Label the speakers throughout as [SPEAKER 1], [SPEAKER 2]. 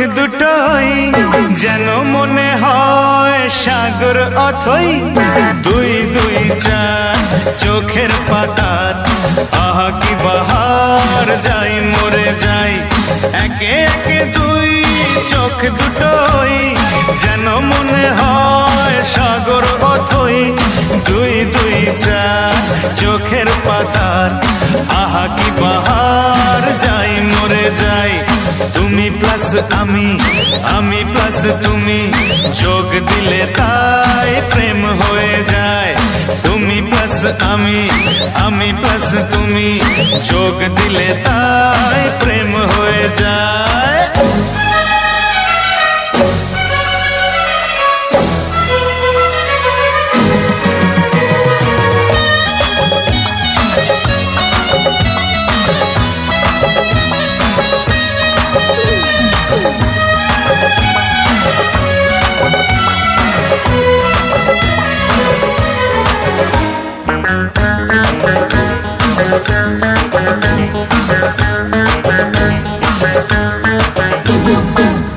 [SPEAKER 1] দুটোই যেন মনে হয় সাগর অথই দুই দুই চার চোখের পাতার আহা কি বাহার যাই মরে যাই একে একে দুই চোখ দুটোই যেন মনে হয় সাগর অথই দুই দুই চার চোখের পাতার আহা কি বাহার যাই মরে যাই তুমি প্লাস আমি প্লাস তুমি যোগ দিলে তাই প্রেম হয়ে যায় তুমি প্লাস আমি প্লাস তুমি যোগ দিলে তাই প্রেম হয়ে যায়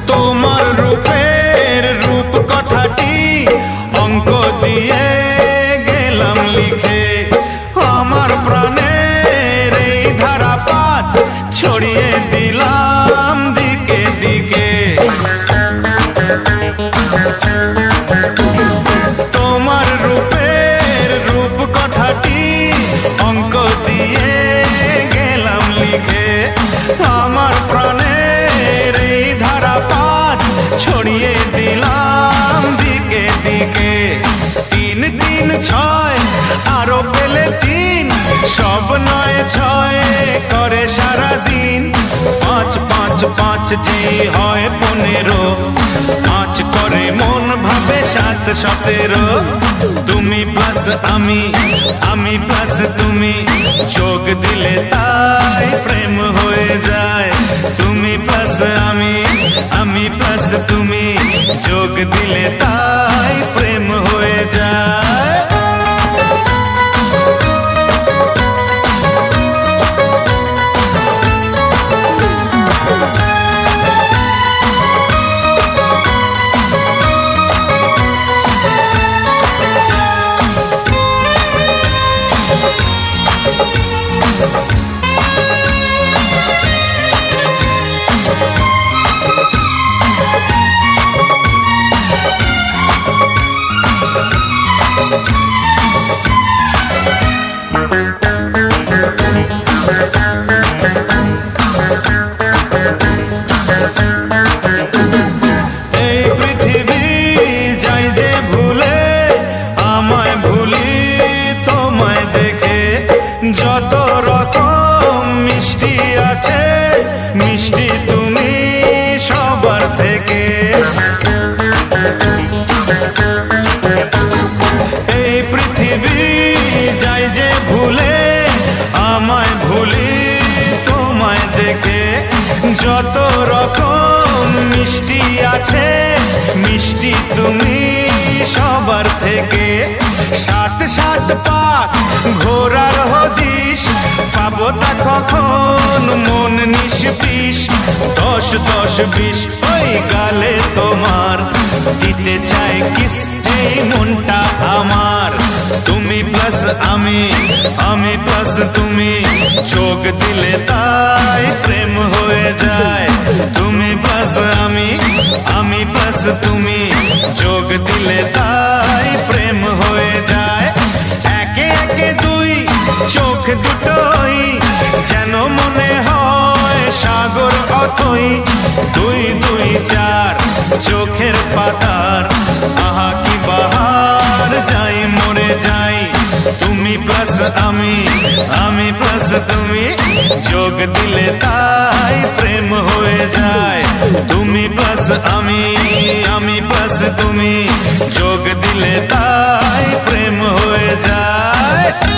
[SPEAKER 1] তোমার রূপের রূপ কথাটি অঙ্ক দিয়ে গেলাম লিখে আমার প্রাণের এই ধারাপাত ছড়িয়ে দিলাম দিকে দিকে তোমার রূপের রূপ কথাটি অঙ্ক দিয়ে গেলাম লিখে আমার প্রাণের এই ধারাপাত ছড়িয়ে দিলাম দিকে দিকে তিন তিন ছয় আরো পেলে তিন সব নয় ছয় করে সারাদিন পাঁচ পাঁচ পাঁচ যে হয় 15 পাঁচ করে মন ভাবে 7 17 তুমি প্লাস আমি প্লাস তুমি যোগ দিলে তাই প্রেম হয়ে যায় তুমি প্লাস আমি প্লাস তুমি যোগ দিলে তাই প্রেম হয়ে যায় এই পৃথিবী যাই যে ভুলে আমায় ভুলি তোমায় দেখে যত রকম মিষ্টি আছে মিষ্টি তুমি সবার থেকে এই পৃথিবী যাই যে ভুলে আমায় ভুলি তোমায় দেখে যত রকম মিষ্টি আছে মিষ্টি তুমি সবার থেকে 7 পাক ঘোরার হদিশ পাবো তা কখন মন নিষ্পিস 10 20 ওই গালে তোমার দিতে চাই কিস এই মনটা আমার তুমি প্লাস আমি প্লাস তুমি যোগ দিলে তাই প্রেম হয়ে যায় তুমি প্লাস আমি প্লাস তুমি যোগ দিলে তাই প্রেম হয়ে যায় একে একে দুই চোখ দুটোই যেন মনে হয় সাগর অথই দুই দুই চার চোখের পাতার আহা কি বাহার যাই মরে যাই তুমি প্লাস আমি প্লাস তুমি যোগ দিলে তাই প্রেম হয়ে যায় তুমি প্লাস আমি প্লাস তুমি যোগ দিলে তাই প্রেম হয়ে যায়।